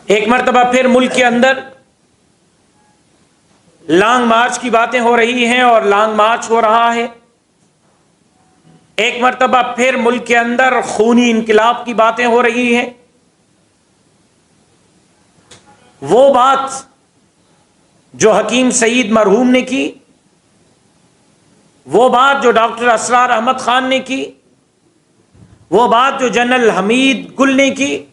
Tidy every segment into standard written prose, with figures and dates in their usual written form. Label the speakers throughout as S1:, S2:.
S1: ایک مرتبہ پھر ملک کے اندر لانگ مارچ کی باتیں ہو رہی ہیں اور لانگ مارچ ہو رہا ہے۔ ایک مرتبہ پھر ملک کے اندر خونی انقلاب کی باتیں ہو رہی ہیں۔ وہ بات جو حکیم سعید مرحوم نے کی، وہ بات جو ڈاکٹر اسرار احمد خان نے کی، وہ بات جو جنرل حمید گل نے کی،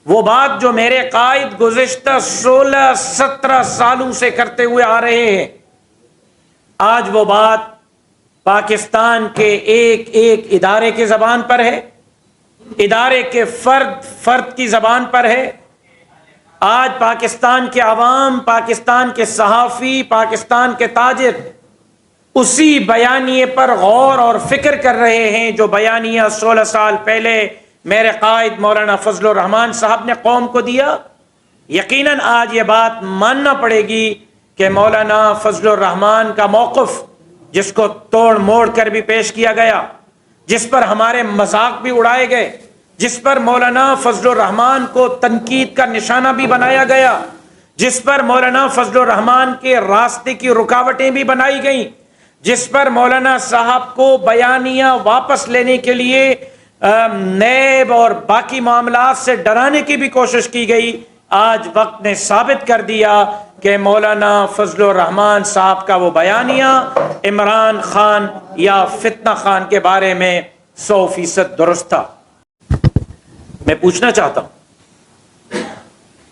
S1: وہ بات جو میرے قائد گزشتہ 16-17 سالوں سے کرتے ہوئے آ رہے ہیں، آج وہ بات پاکستان کے ایک ایک ادارے کی زبان پر ہے، ادارے کے فرد کی زبان پر ہے۔ آج پاکستان کے عوام، پاکستان کے صحافی، پاکستان کے تاجر اسی بیانیے پر غور اور فکر کر رہے ہیں جو بیانیہ 16 سال پہلے میرے قائد مولانا فضل الرحمان صاحب نے قوم کو دیا۔ یقیناً آج یہ بات ماننا پڑے گی کہ مولانا فضل الرحمان کا موقف، جس کو توڑ موڑ کر بھی پیش کیا گیا، جس پر ہمارے مذاق بھی اڑائے گئے، جس پر مولانا فضل الرحمان کو تنقید کا نشانہ بھی بنایا گیا، جس پر مولانا فضل الرحمان کے راستے کی رکاوٹیں بھی بنائی گئیں، جس پر مولانا صاحب کو بیانیہ واپس لینے کے لیے نیب اور باقی معاملات سے ڈرانے کی بھی کوشش کی گئی، آج وقت نے ثابت کر دیا کہ مولانا فضل الرحمان صاحب کا وہ بیانیہ عمران خان یا فتنہ خان کے بارے میں 100% درست تھا۔ میں پوچھنا چاہتا ہوں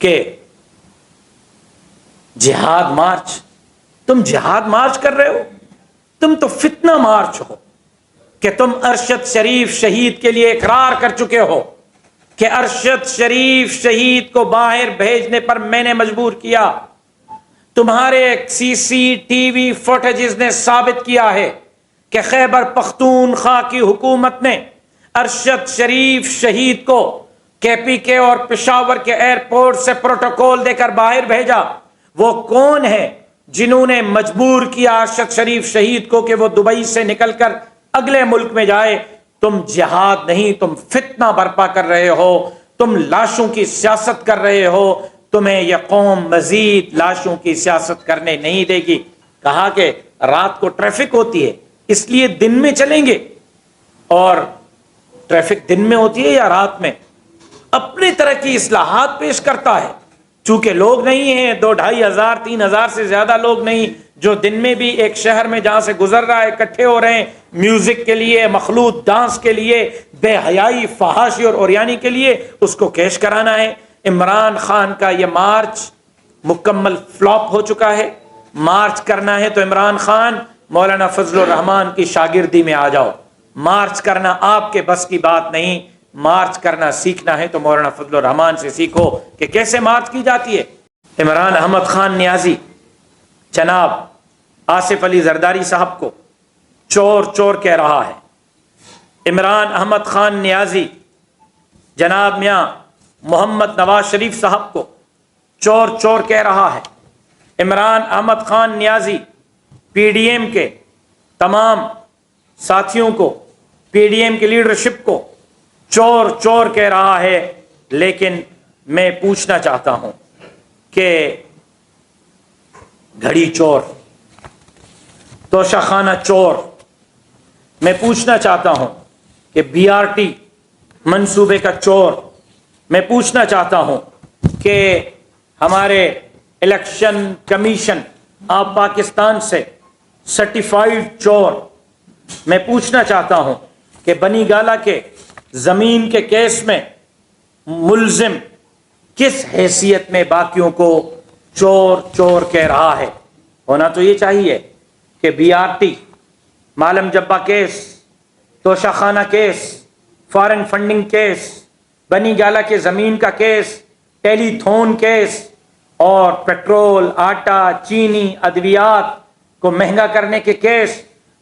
S1: کہ جہاد مارچ، تم جہاد مارچ کر رہے ہو، تم تو فتنہ مارچ ہو کہ تم ارشد شریف شہید کے لیے اقرار کر چکے ہو کہ ارشد شریف شہید کو باہر بھیجنے پر میں نے مجبور کیا۔ تمہارے CCTV فوٹیجز نے ثابت کیا ہے کہ خیبر پختونخوا کی حکومت نے ارشد شریف شہید کو KPK اور پشاور کے ایئرپورٹ سے پروٹوکول دے کر باہر بھیجا۔ وہ کون ہے جنہوں نے مجبور کیا ارشد شریف شہید کو کہ وہ دبئی سے نکل کر اگلے ملک میں جائے؟ تم جہاد نہیں، تم فتنہ برپا کر رہے ہو، تم لاشوں کی سیاست کر رہے ہو۔ تمہیں یہ قوم مزید لاشوں کی سیاست کرنے نہیں دے گی۔ کہا کہ رات کو ٹریفک ہوتی ہے اس لیے دن میں چلیں گے، اور ٹریفک دن میں ہوتی ہے یا رات میں؟ اپنے طرح کی اصلاحات پیش کرتا ہے۔ چونکہ لوگ نہیں ہیں، 2-2.5 ہزار 3 ہزار سے زیادہ لوگ نہیں جو دن میں بھی ایک شہر میں جہاں سے گزر رہا ہے اکٹھے ہو رہے ہیں میوزک کے لیے، مخلوط ڈانس کے لیے، بے حیائی، فحاشی اور اوریانی کے لیے، اس کو کیش کرانا ہے۔ عمران خان کا یہ مارچ مکمل فلاپ ہو چکا ہے۔ مارچ کرنا ہے تو عمران خان مولانا فضل الرحمان کی شاگردی میں آ جاؤ۔ مارچ کرنا آپ کے بس کی بات نہیں، مارچ کرنا سیکھنا ہے تو مولانا فضل الرحمان سے سیکھو کہ کیسے مارچ کی جاتی ہے۔ عمران احمد خان نیازی جناب آصف علی زرداری صاحب کو چور چور کہہ رہا ہے۔ عمران احمد خان نیازی جناب میاں محمد نواز شریف صاحب کو چور چور کہہ رہا ہے۔ عمران احمد خان نیازی PDM کے تمام ساتھیوں کو، PDM کی لیڈرشپ کو چور چور کہہ رہا ہے۔ لیکن میں پوچھنا چاہتا ہوں کہ گھڑی چور، توشہ خانہ چور، میں پوچھنا چاہتا ہوں کہ BRT منصوبے کا چور، میں پوچھنا چاہتا ہوں کہ ہمارے الیکشن کمیشن آف پاکستان سے سرٹیفائیڈ چور، میں پوچھنا چاہتا ہوں کہ بنی گالہ کے زمین کے کیس میں ملزم کس حیثیت میں باقیوں کو چور چور کہہ رہا ہے؟ ہونا تو یہ چاہیے کہ BRT، معلم جبہ کیس، توشہ خانہ کیس، فارن فنڈنگ کیس، بنی گالہ کے زمین کا کیس، ٹیلی تھون کیس اور پیٹرول، آٹا، چینی، ادویات کو مہنگا کرنے کے کیس،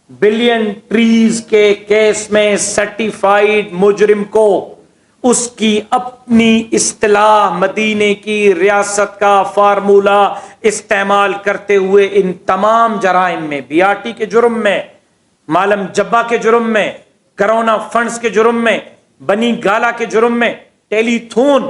S1: بلین ٹریز کے کیس میں سرٹیفائیڈ مجرم کو اس کی اپنی اصطلاح مدینے کی ریاست کا فارمولہ استعمال کرتے ہوئے ان تمام جرائم میں، BRT کے جرم میں، معلم جبہ کے جرم میں، کرونا فنڈز کے جرم میں، بنی گالہ کے جرم میں، ٹیلی تھون،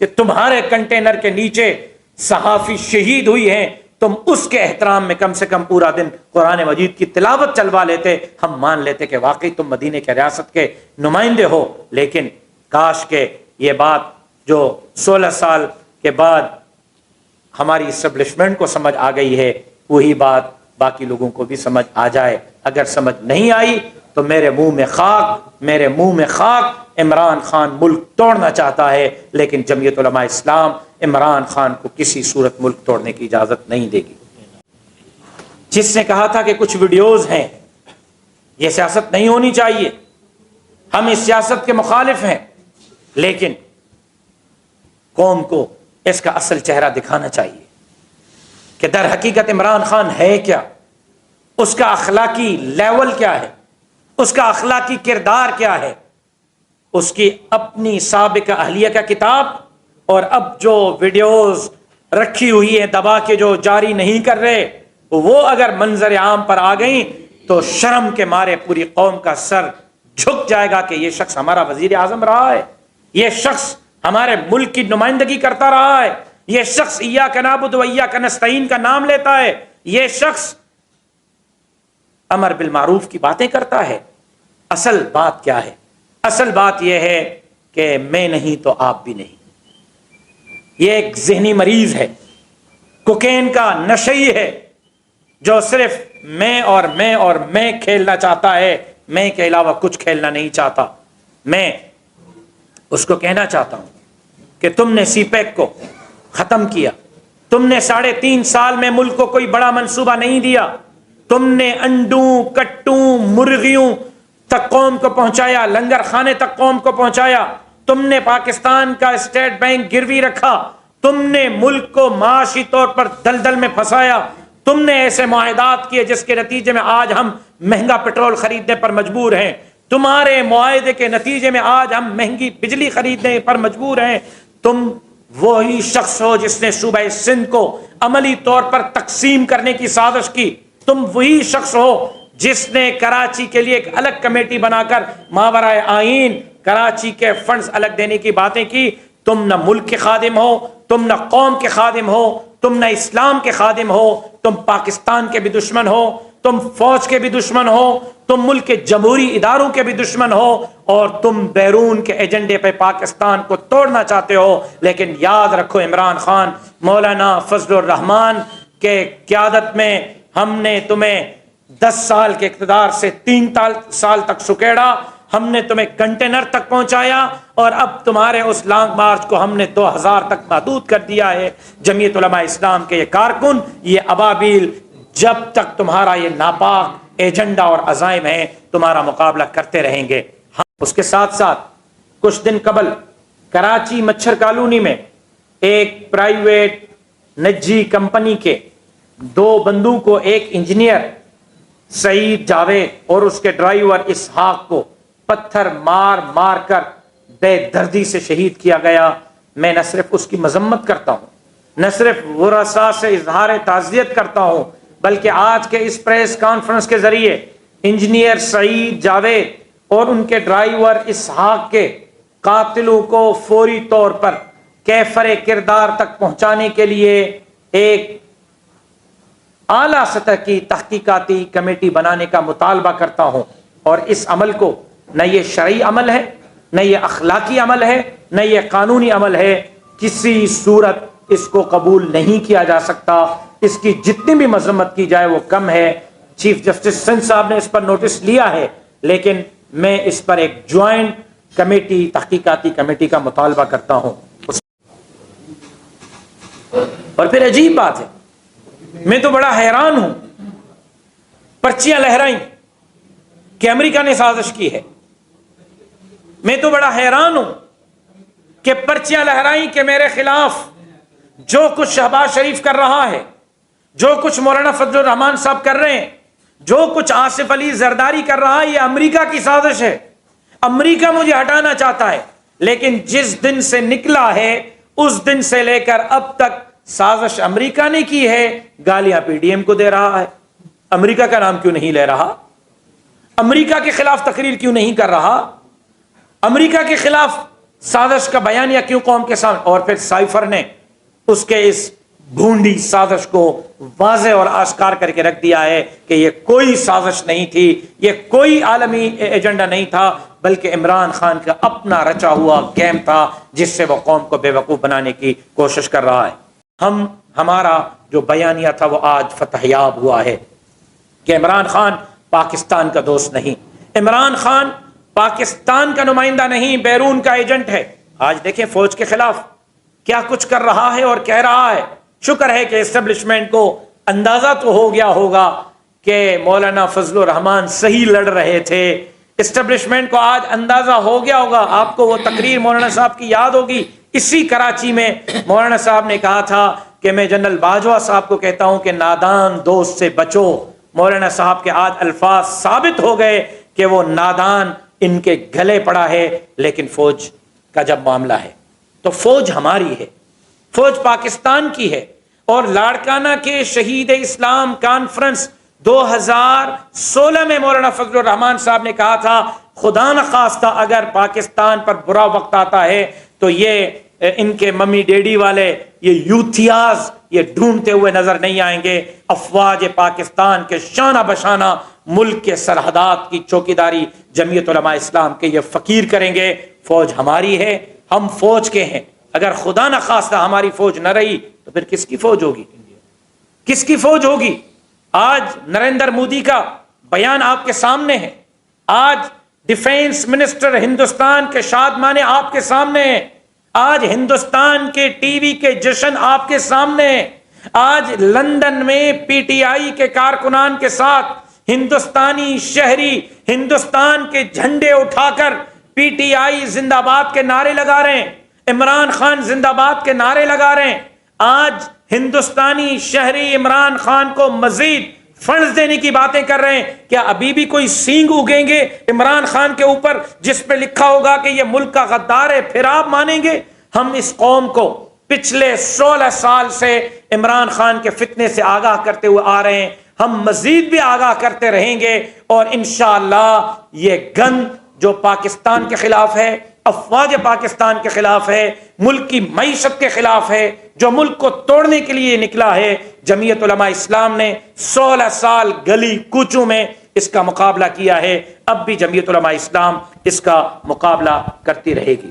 S1: کہ تمہارے کنٹینر کے نیچے صحافی شہید ہوئی ہیں، تم اس کے احترام میں کم سے کم پورا دن قرآن مجید کی تلاوت چلوا لیتے، ہم مان لیتے کہ واقعی تم مدینے کے ریاست کے نمائندے ہو۔ لیکن کاش کہ یہ بات جو 16 سال کے بعد ہماری اسٹیبلشمنٹ کو سمجھ آ گئی ہے، وہی بات باقی لوگوں کو بھی سمجھ آ جائے۔ اگر سمجھ نہیں آئی تو میرے منہ میں خاک، عمران خان ملک توڑنا چاہتا ہے، لیکن جمعیت علماء اسلام عمران خان کو کسی صورت ملک توڑنے کی اجازت نہیں دے گی۔ جس نے کہا تھا کہ کچھ ویڈیوز ہیں، یہ سیاست نہیں ہونی چاہیے، ہم اس سیاست کے مخالف ہیں، لیکن قوم کو اس کا اصل چہرہ دکھانا چاہیے کہ در حقیقت عمران خان ہے کیا، اس کا اخلاقی لیول کیا ہے، اس کا اخلاقی کردار کیا ہے۔ اس کی اپنی سابقہ اہلیہ کا کتاب اور اب جو ویڈیوز رکھی ہوئی ہیں دبا کے جو جاری نہیں کر رہے، وہ اگر منظر عام پر آ گئیں تو شرم کے مارے پوری قوم کا سر جھک جائے گا کہ یہ شخص ہمارا وزیر اعظم رہا ہے، یہ شخص ہمارے ملک کی نمائندگی کرتا رہا ہے، یہ شخص ایاک نعبد و ایاک نستعین کا نام لیتا ہے، یہ شخص امر بالمعروف کی باتیں کرتا ہے۔ اصل بات کیا ہے؟ اصل بات یہ ہے کہ میں نہیں تو آپ بھی نہیں۔ یہ ایک ذہنی مریض ہے، کوکین کا نشئی ہے، جو صرف میں کھیلنا چاہتا ہے، میں کے علاوہ کچھ کھیلنا نہیں چاہتا۔ میں اس کو کہنا چاہتا ہوں کہ تم نے سی پیک کو ختم کیا، تم نے 3.5 سال میں ملک کو کوئی بڑا منصوبہ نہیں دیا، تم نے انڈوں کٹوں مرغیوں تک قوم کو پہنچایا، لنگر خانے تک قوم کو پہنچایا، تم نے پاکستان کا اسٹیٹ بینک گروی رکھا، تم نے ملک کو معاشی طور پر دلدل میں پھنسایا، تم نے ایسے معاہدات کیے جس کے نتیجے میں آج ہم مہنگا پیٹرول خریدنے پر مجبور ہیں، تمہارے معاہدے کے نتیجے میں آج ہم مہنگی بجلی خریدنے پر مجبور ہیں۔ تم وہی شخص ہو جس نے صوبہ سندھ کو عملی طور پر تقسیم کرنے کی سازش کی، تم وہی شخص ہو جس نے کراچی کے لیے ایک الگ کمیٹی بنا کر ماورائے آئین کراچی کے فنڈز الگ دینے کی باتیں کی۔ تم نہ ملک کے خادم ہو، تم نہ قوم کے خادم ہو، تم نہ اسلام کے خادم ہو، تم پاکستان کے بھی دشمن ہو، تم فوج کے بھی دشمن ہو، تم ملک کے جمہوری اداروں کے بھی دشمن ہو، اور تم بیرون کے ایجنڈے پہ پاکستان کو توڑنا چاہتے ہو۔ لیکن یاد رکھو عمران خان، مولانا فضل الرحمان کے قیادت میں ہم نے تمہیں 10 سال کے اقتدار سے 3 سال تک سکیڑا، ہم نے تمہیں کنٹینر تک پہنچایا، اور اب تمہارے اس لانگ مارچ کو ہم نے 2000 تک محدود کر دیا ہے۔ جمعیت علماء اسلام کے یہ کارکن، یہ ابابیل، جب تک تمہارا یہ ناپاک ایجنڈا اور عزائم ہے تمہارا مقابلہ کرتے رہیں گے۔ اس کے ساتھ ساتھ کچھ دن قبل کراچی مچھر کالونی میں ایک پرائیویٹ نجی کمپنی کے 2 بندوں کو، ایک انجینئر سعید جاوید اور اس کے ڈرائیور اسحاق کو پتھر مار کر بے دردی سے شہید کیا گیا۔ میں نہ صرف اس کی مذمت کرتا ہوں، نہ صرف ورثاء سے اظہار تعزیت کرتا ہوں، بلکہ آج کے اس پریس کانفرنس کے ذریعے انجینئر سعید جاوید اور ان کے ڈرائیور اسحاق کے قاتلوں کو فوری طور پر کیفر کردار تک پہنچانے کے لیے ایک اعلیٰ سطح کی تحقیقاتی کمیٹی بنانے کا مطالبہ کرتا ہوں۔ اور اس عمل کو نہ یہ شرعی عمل ہے، نہ یہ اخلاقی عمل ہے، نہ یہ قانونی عمل ہے، کسی صورت اس کو قبول نہیں کیا جا سکتا۔ اس کی جتنی بھی مذمت کی جائے وہ کم ہے۔ چیف جسٹس سندھ صاحب نے اس پر نوٹس لیا ہے، لیکن میں اس پر ایک جوائنٹ کمیٹی، تحقیقاتی کمیٹی کا مطالبہ کرتا ہوں۔ اور پھر عجیب بات ہے، میں تو بڑا حیران ہوں، پرچیاں لہرائیں کہ امریکہ نے سازش کی ہے۔ میں تو بڑا حیران ہوں کہ پرچیاں لہرائیں کہ میرے خلاف جو کچھ شہباز شریف کر رہا ہے، جو کچھ مولانا فضل الرحمان صاحب کر رہے ہیں، جو کچھ آصف علی زرداری کر رہا ہے، یہ امریکہ کی سازش ہے، امریکہ مجھے ہٹانا چاہتا ہے۔ لیکن جس دن سے نکلا ہے اس دن سے لے کر اب تک سازش امریکہ نے کی ہے، گالیاں پی ڈی ایم کو دے رہا ہے۔ امریکہ کا نام کیوں نہیں لے رہا؟ امریکہ کے خلاف تقریر کیوں نہیں کر رہا؟ امریکہ کے خلاف سازش کا بیانیہ کیوں قوم کے سامنے؟ اور پھر سائفر نے اس کے اس بھونڈی سازش کو واضح اور آشکار کر کے رکھ دیا ہے کہ یہ کوئی سازش نہیں تھی، یہ کوئی عالمی ایجنڈا نہیں تھا، بلکہ عمران خان کا اپنا رچا ہوا گیم تھا جس سے وہ قوم کو بے وقوف بنانے کی کوشش کر رہا ہے۔ ہمارا جو بیانیہ تھا وہ آج فتح یاب ہوا ہے کہ عمران خان پاکستان کا دوست نہیں، عمران خان پاکستان کا نمائندہ نہیں، بیرون کا ایجنٹ ہے۔ آج دیکھیں فوج کے خلاف کیا کچھ کر رہا ہے اور کہہ رہا ہے۔ شکر ہے کہ اسٹیبلشمنٹ کو اندازہ تو ہو گیا ہوگا کہ مولانا فضل الرحمان صحیح لڑ رہے تھے، اسٹیبلشمنٹ کو آج اندازہ ہو گیا ہوگا۔ آپ کو وہ تقریر مولانا صاحب کی یاد ہوگی، اسی کراچی میں مولانا صاحب نے کہا تھا کہ میں جنرل باجوہ صاحب کو کہتا ہوں کہ نادان دوست سے بچو۔ مولانا صاحب کے آج الفاظ ثابت ہو گئے کہ وہ نادان ان کے گلے پڑا ہے، لیکن فوج کا جب معاملہ ہے تو فوج ہماری ہے، فوج پاکستان کی ہے۔ اور لاڑکانہ کے شہید اسلام کانفرنس 2016 میں مولانا فضل الرحمان صاحب نے کہا تھا خدا نخواستہ اگر پاکستان پر برا وقت آتا ہے تو یہ ان کے ممی ڈیڈی والے یہ یوتھیاز یہ ڈھونڈتے ہوئے نظر نہیں آئیں گے، افواج پاکستان کے شانہ بشانہ ملک کے سرحدات کی چوکیداری جمعیت علماء اسلام کے یہ فقیر کریں گے۔ فوج ہماری ہے، ہم فوج کے ہیں۔ اگر خدا نخواستہ ہماری فوج نہ رہی تو پھر کس کی فوج ہوگی؟ کس کی فوج ہوگی؟ آج نریندر مودی کا بیان آپ کے سامنے ہے، آج ڈیفینس منسٹر ہندوستان کے شادمانے آپ کے سامنے ہیں، آج ہندوستان کے ٹی وی کے جشن آپ کے سامنے ہیں، آج لندن میں پی ٹی آئی کے کارکنان کے ساتھ ہندوستانی شہری ہندوستان کے جھنڈے اٹھا کر پی ٹی آئی زندہ باد کے نعرے لگا رہے ہیں، عمران خان زندہ باد کے نعرے لگا رہے ہیں۔ آج ہندوستانی شہری عمران خان کو مزید فنڈز دینے کی باتیں کر رہے ہیں۔ کیا ابھی بھی کوئی سینگ اگیں گے عمران خان کے اوپر جس پہ لکھا ہوگا کہ یہ ملک کا غدار ہے، پھر آپ مانیں گے؟ ہم اس قوم کو پچھلے 16 سال سے عمران خان کے فتنے سے آگاہ کرتے ہوئے آ رہے ہیں، ہم مزید بھی آگاہ کرتے رہیں گے، اور انشاءاللہ یہ گند جو پاکستان کے خلاف ہے، افواج پاکستان کے خلاف ہے، ملک کی معیشت کے خلاف ہے، جو ملک کو توڑنے کے لیے نکلا ہے، جمعیت علماء اسلام نے 16 سال گلی کوچوں میں اس کا مقابلہ کیا ہے، اب بھی جمعیت علماء اسلام اس کا مقابلہ کرتی رہے گی۔